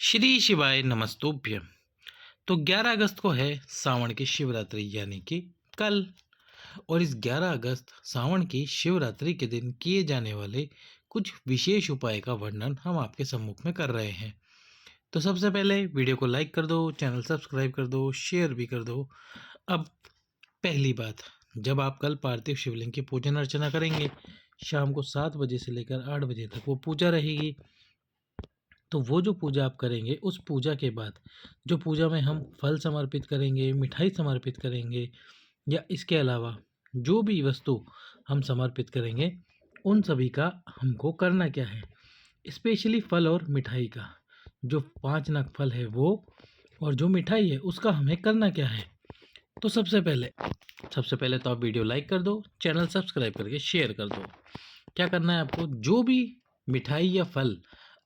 श्री शिवाय नमस्तुभ्यं। तो 11 अगस्त को है सावन की शिवरात्रि यानी कि कल। और इस 11 अगस्त सावन की शिवरात्रि के दिन किए जाने वाले कुछ विशेष उपाय का वर्णन हम आपके सम्मुख में कर रहे हैं। तो सबसे पहले वीडियो को लाइक कर दो, चैनल सब्सक्राइब कर दो, शेयर भी कर दो। अब पहली बात, जब आप कल पार्थिव शिवलिंग की पूजन अर्चना करेंगे, शाम को 7 बजे से लेकर 8 बजे तक वो पूजा रहेगी। तो वो जो पूजा आप करेंगे, उस पूजा के बाद जो पूजा में हम फल समर्पित करेंगे, मिठाई समर्पित करेंगे या इसके अलावा जो भी वस्तु हम समर्पित करेंगे, उन सभी का हमको करना क्या है। स्पेशली फल और मिठाई का, जो 5 नग फल है वो और जो मिठाई है उसका हमें करना क्या है। तो सबसे पहले तो आप वीडियो लाइक कर दो, चैनल सब्सक्राइब करके शेयर कर दो। क्या करना है आपको, जो भी मिठाई या फल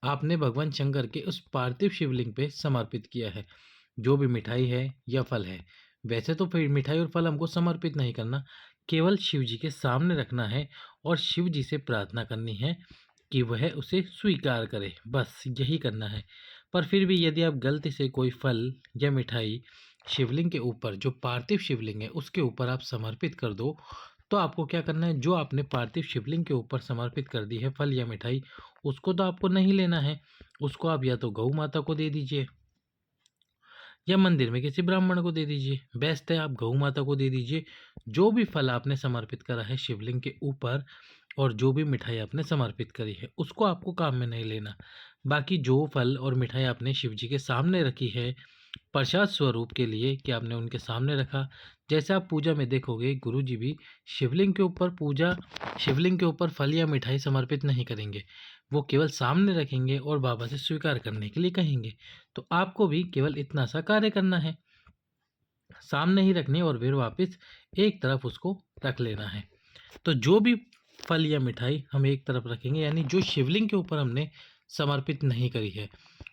आपने भगवान शंकर के उस पार्थिव शिवलिंग पे समर्पित किया है, जो भी मिठाई है या फल है, वैसे तो फिर मिठाई और फल हमको समर्पित नहीं करना, केवल शिव जी के सामने रखना है और शिव जी से प्रार्थना करनी है कि वह उसे स्वीकार करे, बस यही करना है। पर फिर भी यदि आप गलती से कोई फल या मिठाई शिवलिंग के ऊपर, जो पार्थिव शिवलिंग है उसके ऊपर आप समर्पित कर दो, तो आपको क्या करना है, जो आपने पार्थिव शिवलिंग के ऊपर समर्पित कर दी है फल या मिठाई, उसको तो आपको नहीं लेना है। उसको आप या तो गौ माता को दे दीजिए या मंदिर में किसी ब्राह्मण को दे दीजिए। बेस्ट है आप गौ माता को दे दीजिए। जो भी फल आपने समर्पित करा है शिवलिंग के ऊपर और जो भी मिठाई आपने समर्पित करी है, उसको आपको काम में नहीं लेना। बाकी जो फल और मिठाई आपने शिव जी के सामने रखी है प्रसाद स्वरूप के लिए, कि आपने उनके सामने रखा, जैसे आप पूजा में देखोगे गुरु जी भी शिवलिंग के ऊपर फल या मिठाई समर्पित नहीं करेंगे, वो केवल सामने रखेंगे और बाबा से स्वीकार करने के लिए कहेंगे। तो आपको भी केवल इतना सा कार्य करना है, सामने ही रखनी और फिर वापस एक तरफ उसको रख लेना है। तो जो भी फल या मिठाई हम एक तरफ रखेंगे, यानी जो शिवलिंग के ऊपर हमने समर्पित नहीं करी है,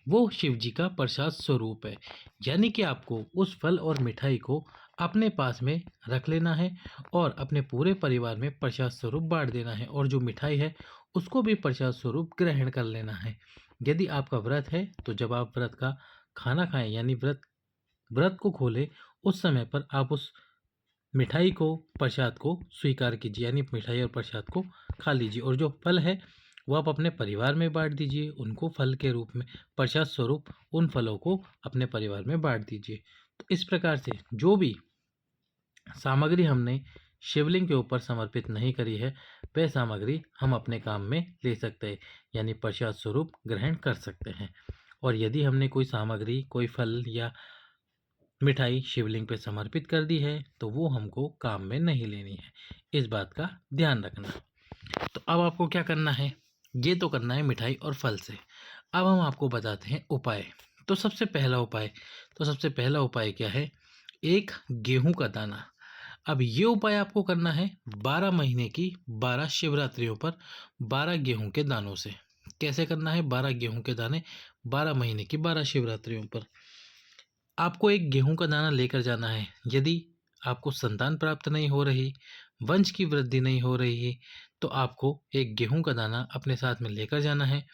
वो शिव जी का प्रसाद स्वरूप है। यानी कि आपको उस फल और मिठाई को अपने पास में रख लेना है और अपने पूरे परिवार में प्रसाद स्वरूप बांट देना है, और जो मिठाई है उसको भी प्रसाद स्वरूप ग्रहण कर लेना है। यदि आपका व्रत है तो जब आप व्रत का खाना खाएं, यानी व्रत व्रत को खोलें, उस समय पर आप उस मिठाई को, प्रसाद को स्वीकार कीजिए, यानी मिठाई और प्रसाद को खा लीजिए, और जो फल है वो आप अपने परिवार में बांट दीजिए। उनको फल के रूप में, प्रसाद स्वरूप उन फलों को अपने परिवार में बांट दीजिए। तो इस प्रकार से जो भी सामग्री हमने शिवलिंग के ऊपर समर्पित नहीं करी है, वह सामग्री हम अपने काम में ले सकते हैं, यानी प्रसाद स्वरूप ग्रहण कर सकते हैं। और यदि हमने कोई सामग्री, कोई फल या मिठाई शिवलिंग पे समर्पित कर दी है, तो वो हमको काम में नहीं लेनी है। इस बात का ध्यान रखना। तो अब आपको क्या करना है, ये तो करना है मिठाई और फल से। अब हम आपको बताते हैं उपाय। तो सबसे पहला उपाय क्या है, एक गेहूं का दाना। अब ये उपाय आपको करना है 12 महीने की 12 शिवरात्रियों पर 12 गेहूं के दानों से। कैसे करना है, 12 गेहूं के दाने 12 महीने की 12 शिवरात्रियों पर। आपको एक गेहूं का दाना लेकर जाना है। यदि आपको संतान प्राप्त नहीं हो रही, वंश की वृद्धि नहीं हो रही है, तो आपको एक गेहूं का दाना अपने साथ में लेकर जाना है।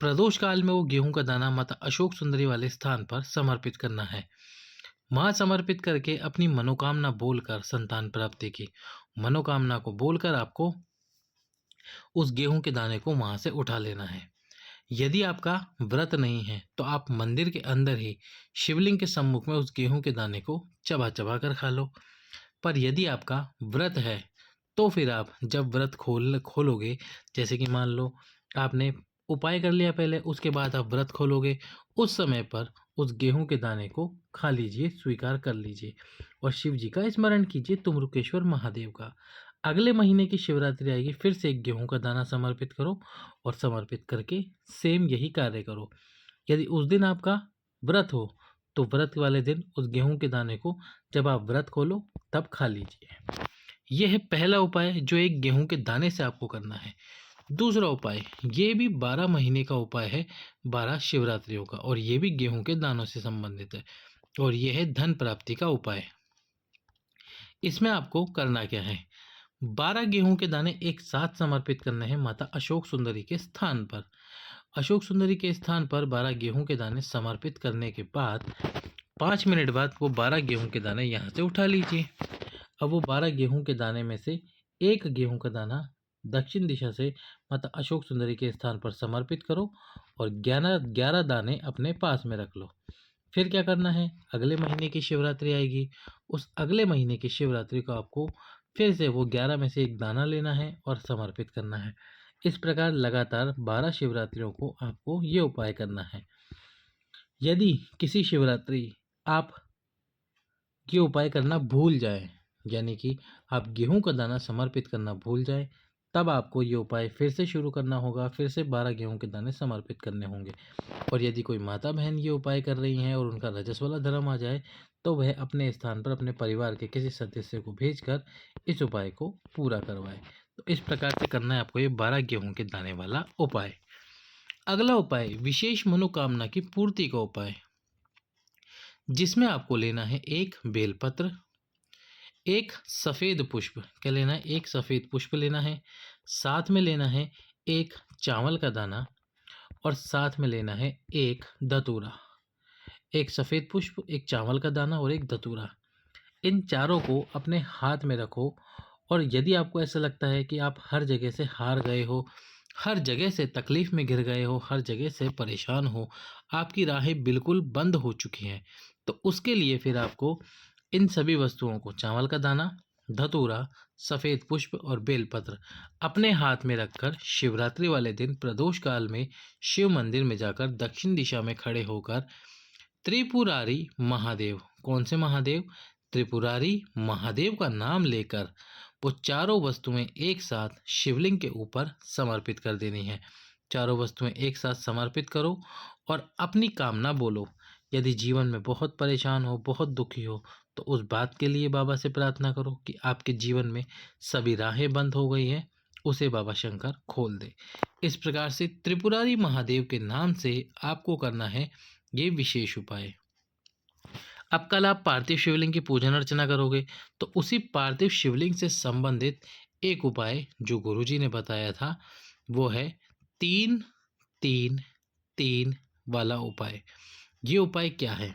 प्रदोष काल में वो गेहूं का दाना माता अशोक सुंदरी वाले स्थान पर समर्पित करना है। वहां समर्पित करके अपनी मनोकामना बोलकर, संतान प्राप्ति की मनोकामना को बोलकर आपको उस गेहूं के दाने को वहां से उठा लेना है। यदि आपका व्रत नहीं है तो आप मंदिर के अंदर ही शिवलिंग के सम्मुख में उस गेहूं के दाने को चबा चबा कर खा लो। पर यदि आपका व्रत है तो फिर आप जब व्रत खोलोगे, जैसे कि मान लो आपने उपाय कर लिया पहले, उसके बाद आप व्रत खोलोगे, उस समय पर उस गेहूं के दाने को खा लीजिए, स्वीकार कर लीजिए और शिव जी का स्मरण कीजिए, तुमरुकेश्वर महादेव का। अगले महीने की शिवरात्रि आएगी, फिर से एक गेहूं का दाना समर्पित करो और समर्पित करके सेम यही कार्य करो। यदि उस दिन आपका व्रत हो तो व्रत वाले दिन उस गेहूं के दाने को जब आप व्रत खोलो तब खा लीजिए। यह है पहला उपाय, जो एक गेहूं के दाने से आपको करना है। दूसरा उपाय, ये भी 12 महीने का उपाय है, 12 शिवरात्रियों का, और ये भी गेहूं के दानों से संबंधित है, और यह है धन प्राप्ति का उपाय। इसमें आपको करना क्या है, 12 गेहूं के दाने एक साथ समर्पित करने हैं माता अशोक सुंदरी के स्थान पर, अशोक सुंदरी के स्थान पर 12 गेहूं के दाने समर्पित करने के बाद 5 मिनट बाद वो 12 गेहूं के दाने यहाँ से उठा लीजिए। अब वो 12 गेहूं के दाने में से एक गेहूं का दाना दक्षिण दिशा से माता अशोक सुंदरी के स्थान पर समर्पित करो और 11 दाने अपने पास में रख लो। फिर क्या करना है, अगले महीने की शिवरात्रि आएगी, उस अगले महीने की शिवरात्रि को आपको फिर से वो 11 में से एक दाना लेना है और समर्पित करना है। इस प्रकार लगातार 12 शिवरात्रियों को आपको ये उपाय करना है। यदि किसी शिवरात्रि आप ये उपाय करना भूल जाए, यानी कि आप गेहूं का दाना समर्पित करना भूल जाए, तब आपको ये उपाय फिर से शुरू करना होगा, फिर से 12 गेहूं के दाने समर्पित करने होंगे। और यदि कोई माता बहन ये उपाय कर रही हैं और उनका रजस वाला धर्म आ जाए, तो वह अपने स्थान पर अपने परिवार के किसी सदस्य को भेजकर इस उपाय को पूरा करवाए। तो इस प्रकार से करना है आपको ये 12 गेहूं के दाने वाला उपाय। अगला उपाय विशेष मनोकामना की पूर्ति का उपाय, जिसमें आपको लेना है एक बेलपत्र, एक सफ़ेद पुष्प, क्या लेना है, एक सफ़ेद पुष्प लेना है, साथ में लेना है एक चावल का दाना और साथ में लेना है एक धतूरा। एक सफ़ेद पुष्प, एक चावल का दाना और एक धतूरा, इन चारों को अपने हाथ में रखो। और यदि आपको ऐसा लगता है कि आप हर जगह से हार गए हो, हर जगह से तकलीफ़ में घिर गए हो, हर जगह से परेशान हो, आपकी राहें बिल्कुल बंद हो चुकी हैं, तो उसके लिए फिर आपको इन सभी वस्तुओं को, चावल का दाना, धतूरा, सफ़ेद पुष्प और बेलपत्र, अपने हाथ में रखकर शिवरात्रि वाले दिन प्रदोष काल में शिव मंदिर में जाकर दक्षिण दिशा में खड़े होकर त्रिपुरारी महादेव, कौन से महादेव, त्रिपुरारी महादेव का नाम लेकर वो चारों वस्तुएं एक साथ शिवलिंग के ऊपर समर्पित कर देनी है। चारों वस्तुएं एक साथ समर्पित करो और अपनी कामना बोलो। यदि जीवन में बहुत परेशान हो, बहुत दुखी हो, तो उस बात के लिए बाबा से प्रार्थना करो कि आपके जीवन में सभी राहें बंद हो गई हैं, उसे बाबा शंकर खोल दे। इस प्रकार से त्रिपुरारी महादेव के नाम से आपको करना है ये विशेष उपाय। अब कल आप पार्थिव शिवलिंग की पूजन अर्चना करोगे, तो उसी पार्थिव शिवलिंग से संबंधित एक उपाय जो गुरुजी ने बताया था, वो है 3-3-3 वाला उपाय। ये उपाय क्या है?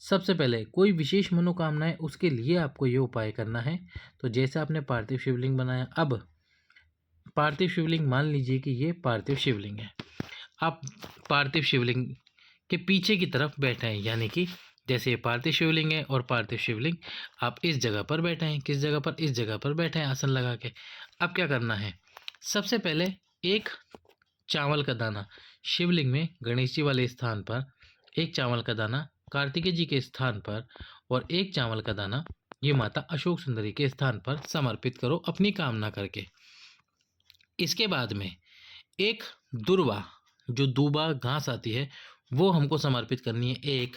सबसे पहले कोई विशेष मनोकामना है, उसके लिए आपको ये उपाय करना है। तो जैसे आपने पार्थिव शिवलिंग बनाया, अब पार्थिव शिवलिंग, मान लीजिए कि ये पार्थिव शिवलिंग है, आप पार्थिव शिवलिंग के पीछे की तरफ बैठे हैं, यानी कि जैसे ये पार्थिव शिवलिंग है और पार्थिव शिवलिंग आप इस जगह पर बैठे हैं, किस जगह पर, इस जगह पर बैठे हैं आसन लगा के। अब क्या करना है, सबसे पहले एक चावल का दाना शिवलिंग में गणेश जी वाले स्थान पर, एक चावल का दाना कार्तिकेय जी के स्थान पर और एक चावल का दाना ये माता अशोक सुंदरी के स्थान पर समर्पित करो अपनी कामना करके। इसके बाद में एक दुर्वा, जो दूबा घास आती है, वो हमको समर्पित करनी है, एक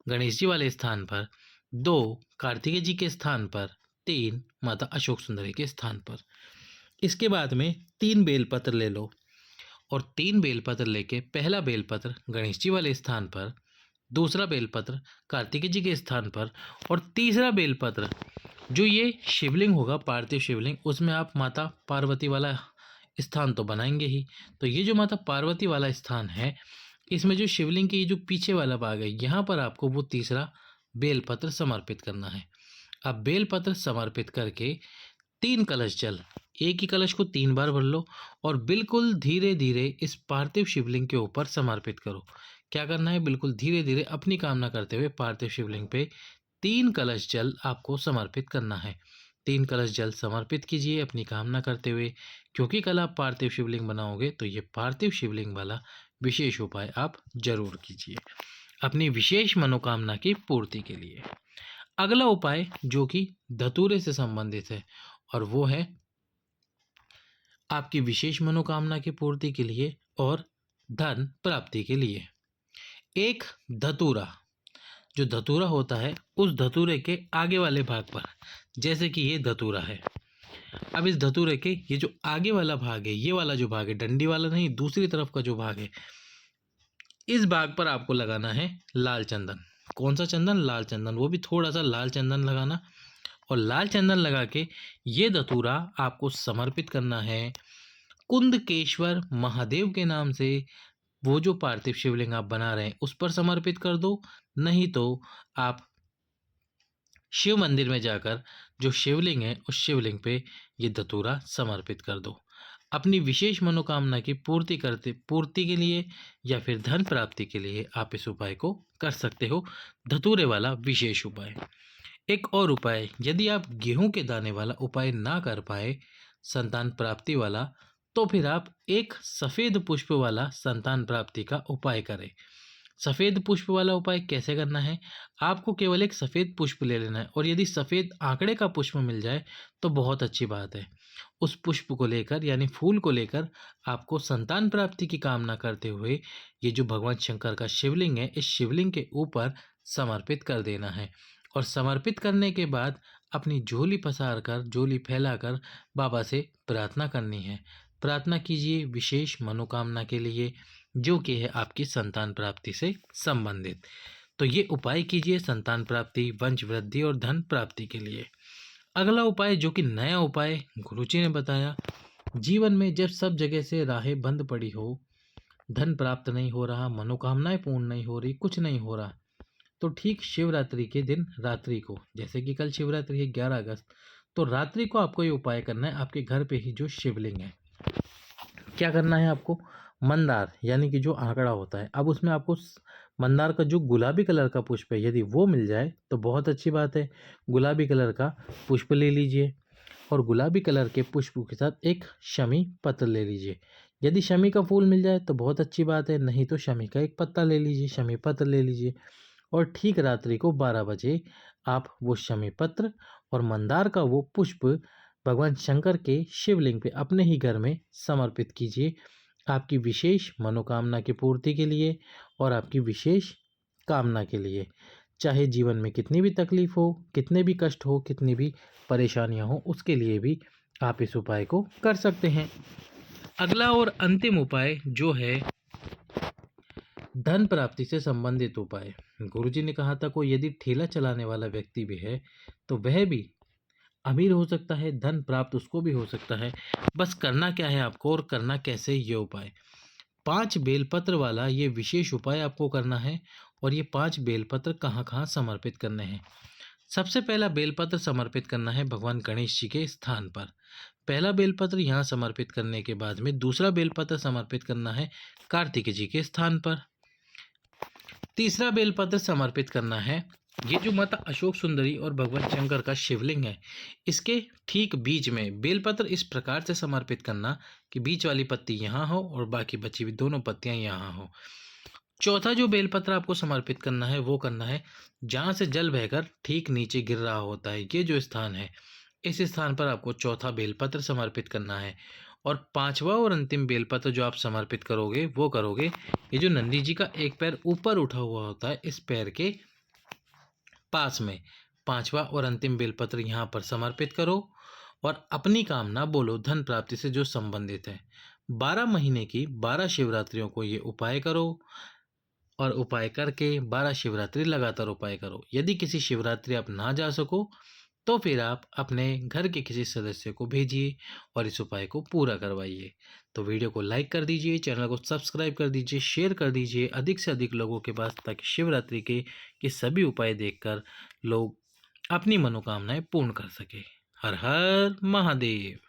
गणेश जी वाले स्थान पर, दो कार्तिकेय जी के स्थान पर, तीन माता अशोक सुंदरी के स्थान पर। इसके बाद में 3 बेलपत्र ले लो और 3 बेलपत्र लेके पहला बेलपत्र गणेश जी वाले स्थान पर, दूसरा बेलपत्र कार्तिकेय जी के स्थान पर और तीसरा बेलपत्र जो ये शिवलिंग होगा पार्थिव शिवलिंग, उसमें आप माता पार्वती वाला स्थान तो बनाएंगे ही। तो ये जो माता पार्वती वाला स्थान है, इसमें जो शिवलिंग के ये जो पीछे वाला भाग है, यहाँ पर आपको वो तीसरा बेलपत्र समर्पित करना है। अब बेलपत्र समर्पित करके 3 कलश जल, एक ही कलश को 3 बार भर लो और बिल्कुल धीरे धीरे इस पार्थिव शिवलिंग के ऊपर समर्पित करो। क्या करना है, बिल्कुल धीरे धीरे अपनी कामना करते हुए पार्थिव शिवलिंग पे 3 कलश जल आपको समर्पित करना है। 3 कलश जल समर्पित कीजिए अपनी कामना करते हुए, क्योंकि कल आप पार्थिव शिवलिंग बनाओगे, तो ये पार्थिव शिवलिंग वाला विशेष उपाय आप जरूर कीजिए अपनी विशेष मनोकामना की पूर्ति के लिए। अगला उपाय जो कि धतूरे से संबंधित है, और वो है आपकी विशेष मनोकामना की पूर्ति के लिए और धन प्राप्ति के लिए। एक धतूरा, जो धतूरा होता है, उस धतूरे के आगे वाले भाग पर, जैसे कि ये धतूरा है, अब इस धतूरे के ये जो आगे वाला भाग है, ये वाला जो भाग है, डंडी वाला नहीं, दूसरी तरफ का जो भाग है, इस भाग पर आपको लगाना है लाल चंदन। कौन सा चंदन? लाल चंदन, वो भी थोड़ा सा लाल चंदन लगाना। और लाल चंदन लगा के ये धतूरा आपको समर्पित करना है कुंदकेश्वर महादेव के नाम से वो जो पार्थिव शिवलिंग आप बना रहे हैं उस पर समर्पित कर दो, नहीं तो आप शिव मंदिर में जाकर जो शिवलिंग है उस शिवलिंग पे ये धतूरा समर्पित कर दो। अपनी विशेष मनोकामना की पूर्ति के लिए या फिर धन प्राप्ति के लिए आप इस उपाय को कर सकते हो, धतूरे वाला विशेष उपाय। एक और उपाय, यदि आप गेहूं के दाने वाला उपाय ना कर पाए संतान प्राप्ति वाला, तो फिर आप एक सफेद पुष्प वाला संतान प्राप्ति का उपाय करें। सफेद पुष्प वाला उपाय कैसे करना है? आपको केवल एक सफेद पुष्प ले लेना है और यदि सफेद आंकड़े का पुष्प मिल जाए तो बहुत अच्छी बात है। उस पुष्प को लेकर यानी फूल को लेकर आपको संतान प्राप्ति की कामना करते हुए ये जो भगवान शंकर का शिवलिंग है इस शिवलिंग के ऊपर समर्पित कर देना है। और समर्पित करने के बाद अपनी झोली पसार कर, झोली फैलाकर बाबा से प्रार्थना करनी है। प्रार्थना कीजिए विशेष मनोकामना के लिए, जो कि है आपकी संतान प्राप्ति से संबंधित। तो ये उपाय कीजिए संतान प्राप्ति, वंश वृद्धि और धन प्राप्ति के लिए। अगला उपाय, जो कि नया उपाय गुरुजी ने बताया, जीवन में जब सब जगह से राहें बंद पड़ी हो, धन प्राप्त नहीं हो रहा, मनोकामनाएं पूर्ण नहीं हो रही, कुछ नहीं हो रहा, तो ठीक शिवरात्रि के दिन रात्रि को, जैसे कि कल शिवरात्रि है 11 अगस्त, तो रात्रि को आपको ये उपाय करना है। आपके घर पे ही जो शिवलिंग है, क्या करना है आपको, मंदार यानी कि जो आंकड़ा होता है, अब उसमें आपको मंदार का जो गुलाबी कलर का पुष्प है यदि वो मिल जाए तो बहुत अच्छी बात है। गुलाबी कलर का पुष्प ले लीजिए और गुलाबी कलर के पुष्प के साथ एक शमी पत्र ले लीजिए। यदि शमी का फूल मिल जाए तो बहुत अच्छी बात है, नहीं तो शमी का एक पत्ता ले लीजिए, शमी पत्र ले लीजिए। और ठीक रात्रि को 12 बजे आप वो शमी पत्र और मंदार का वो पुष्प भगवान शंकर के शिवलिंग पे अपने ही घर में समर्पित कीजिए, आपकी विशेष मनोकामना की पूर्ति के लिए और आपकी विशेष कामना के लिए। चाहे जीवन में कितनी भी तकलीफ हो, कितने भी कष्ट हो, कितनी भी परेशानियां हो, उसके लिए भी आप इस उपाय को कर सकते हैं। अगला और अंतिम उपाय जो है धन प्राप्ति से संबंधित उपाय। गुरुजी ने कहा था कोई यदि ठेला चलाने वाला व्यक्ति भी है तो वह भी अमीर हो सकता है, धन प्राप्त उसको भी हो सकता है। बस करना क्या है आपको और करना कैसे, ये उपाय 5 बेलपत्र वाला ये विशेष उपाय आपको करना है। और ये 5 बेलपत्र कहाँ कहाँ समर्पित करने हैं? सबसे पहला बेलपत्र समर्पित करना है भगवान गणेश जी के स्थान पर। पहला बेलपत्र यहाँ समर्पित करने के बाद में दूसरा बेलपत्र समर्पित करना है कार्तिक जी के स्थान पर। तीसरा बेलपत्र समर्पित करना है ये जो माता अशोक सुंदरी और भगवान शंकर का शिवलिंग है इसके ठीक बीच में। बेलपत्र इस प्रकार से समर्पित करना कि बीच वाली पत्ती यहाँ हो और बाकी बची हुई दोनों पत्तियां यहाँ हो। चौथा जो बेलपत्र आपको समर्पित करना है वो करना है जहाँ से जल बहकर ठीक नीचे गिर रहा होता है, ये जो स्थान है इस स्थान पर आपको चौथा बेलपत्र समर्पित करना है। और पांचवा और अंतिम बेलपत्र जो आप समर्पित करोगे वो करोगे ये जो नंदी जी का एक पैर ऊपर उठा हुआ होता है इस पैर के पास में। पांचवा और अंतिम बेलपत्र यहाँ पर समर्पित करो और अपनी कामना बोलो धन प्राप्ति से जो संबंधित है। 12 महीने की 12 शिवरात्रियों को ये उपाय करो और उपाय करके 12 शिवरात्रि लगातार उपाय करो। यदि किसी शिवरात्रि आप ना जा सको तो फिर आप अपने घर के किसी सदस्य को भेजिए और इस उपाय को पूरा करवाइए। तो वीडियो को लाइक कर दीजिए, चैनल को सब्सक्राइब कर दीजिए, शेयर कर दीजिए अधिक से अधिक लोगों के पास, ताकि शिवरात्रि के सभी उपाय देखकर लोग अपनी मनोकामनाएं पूर्ण कर सके। हर हर महादेव।